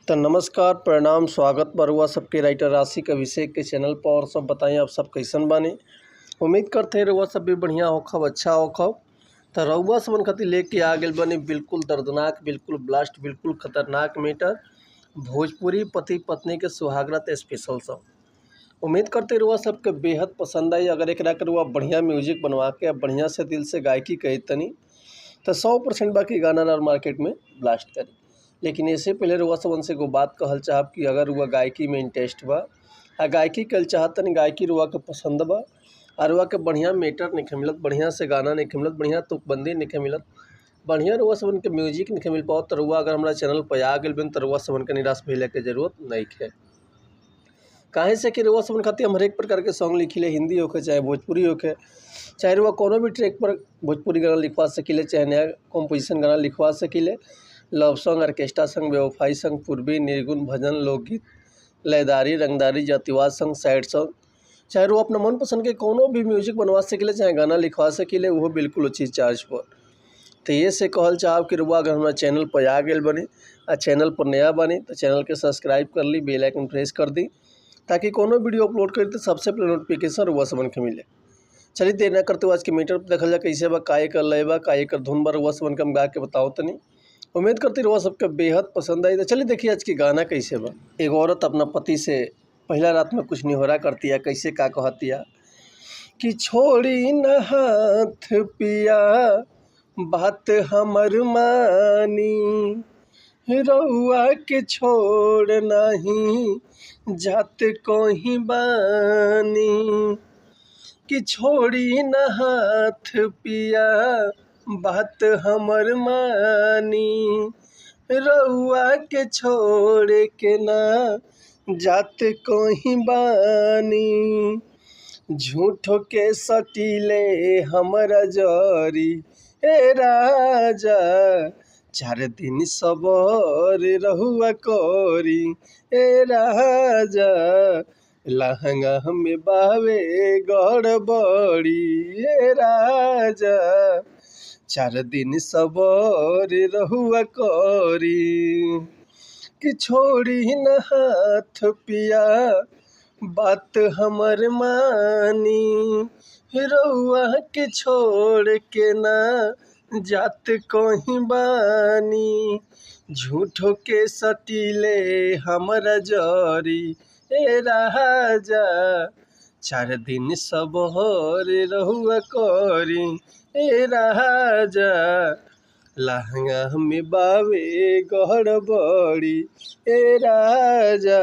तो नमस्कार, प्रणाम, स्वागत बा रउआ सबके राइटर राशि अभिषेक के चैनल पर। और सब बताएं आप सब कैसन बानी। उम्मीद करते हैं रउआ सब भी बढ़िया होखब, अच्छा होखब। तो रउआ सबन खातिर लेके आ गए बनी बिल्कुल दर्दनाक, बिल्कुल ब्लास्ट, बिल्कुल खतरनाक मैटर, भोजपुरी पति पत्नी के सुहागरात स्पेशल सॉन्ग। उम्मीद करते रउआ सबके बेहद पसंद आई। अगर एक रउआ बढ़िया म्यूजिक बनवा के बढ़िया से दिल से गायकी कही तनी तो 100% बाकी गाना और मार्केट में ब्लास्ट करी। लेकिन इससे पहले रउआ सबन से एगो बात कहल चाहब कि अगर रउआ गायकी में इंटरेस्ट बा आ गायकी कल चाहतनी, गायकी रउआ के पसंद बा और रउआ के बढ़िया मेटर नहीं मिलत, बढ़िया से गाना नहीं मिलत, बढ़िया तुकबंदी नहीं मिलत, बढ़िया रउआ सबन के म्यूजिक नहीं मिल पाओ, तो रउआ अगर हमारा चैनल पर आ गए तो रउआ सबन के निराश भइले के जरूरत नहीं है। काहे से कि रउआ सबन खातिर हम हर एक प्रकार के सॉन्ग लिखिले, हिंदी होके चाहे भोजपुरी होके, चाहे रउआ कोनो भी ट्रैक पर भोजपुरी गाना लिखवा सकिले, चाहे नया कॉम्पोजिशन गाना लिखवा सकिले, लव सॉन्ग, ऑर्केस्ट्रा सॉन्ग, बेवफाई सॉन्ग, पूर्वी, निर्गुण, भजन, लोकगीत, लयदारी, रंगदारी, जातिवाद सॉन्ग, सैड सॉन्ग, चाहे वो अपना मनपसंद के कोनो भी म्यूजिक बनवा सकिले, चाहे गाना लिखवा सकिले, वो बिल्कुल उचित चार्ज पर। तो ये से कहल चाहब कि रउआ अगर हमारा चैनल पर आ गए बनी आ चैनल पर नया बनी तो चैनल के सब्सक्राइब कर ली, बेल आइकन प्रेस कर दी, ताकि कोनो वीडियो अपलोड करी तो सबसे पहले नोटिफिकेशन रउआ सबन के मिले। चलिए देर ना करते हुए आज के मीटर पर देखल जा कैसे बा, का एकर लय बा, का एकर धुन बा, रउआ सबन के हम गा के बताओ तनी। उम्मीद करती रउआ सबके बेहद पसंद आई। तो चलिए देखिए आज की गाना कैसे बा। एक औरत अपना पति से पहला रात में कुछ निहोरा करती है, कैसे का कहतिया कि छोड़ी न हाथ पिया बात हमर मानी, रउआ के छोड़ नहीं जात कोही बानी, कि छोड़ी न हाथ पिया बात हमर मानी, रउआ के छोड़ के ना जात कोही बानी, झूठो के सटीले हमरा जरी ए राजा, 4 दिन सबर रहुआ कोरी ए राजा, लहंगा में बावे गड़बड़ी ए राजा, 4 दिन सबर रहुआ कोरी, कि छोड़ी न हाथ पिया बात हमर मानी, रउआ के छोड़ के ना जात कोही बानी, झूठो के सटीले हमरा जरी ए राजा, 4 दिन सबहर रहुआ करी ए राजा, लहंगा में बावे गड़बड़ी ए राजा,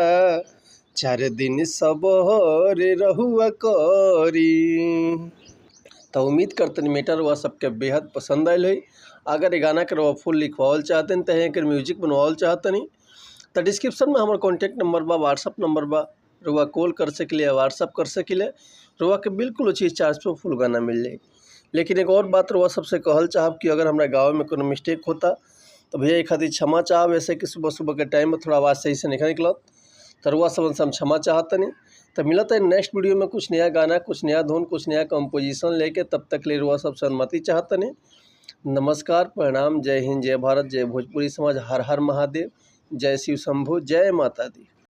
4 दिन सबहर रहुआ करी। तो उम्मीद करतनी मैटर वह सबके बेहद पसंद आयल है। अगर ये गाना के रउआ फुल लिखवाओल चाहतनी तो एकर म्यूजिक बनवाओल चाहतनी तो डिस्क्रिप्शन में हमार कॉन्टैक्ट नंबर बा, व्हाट्सअप नंबर बा, रउआ कॉल कर सकिले, व्हाट्सअप कर सकिले, रउआ के बिल्कुल उचित चार्ज पर फुल गाना मिल जाए। लेकिन एक और बात रउआ सबसे कहल चाहब कि अगर हमारे गाँव में कोनो मिस्टेक होता तो भैया एक खातिर क्षमा चाहब। ऐसे कि सुबह सुबह के टाइम में थोड़ा आवाज़ सही से नहीं निकलत, तो रउआ सबन से हम क्षमा चाहतनी। तो मिलता है नेक्स्ट वीडियो में कुछ नया गाना, कुछ नया धुन, कुछ नया कंपोजिशन लेके। तब तक ले रउआ सब से अनुमति चाहतनी। नमस्कार, प्रणाम, जय हिंद, जय भारत, जय भोजपुरी समाज, हर हर महादेव, जय शिव शंभु, जय माता दी।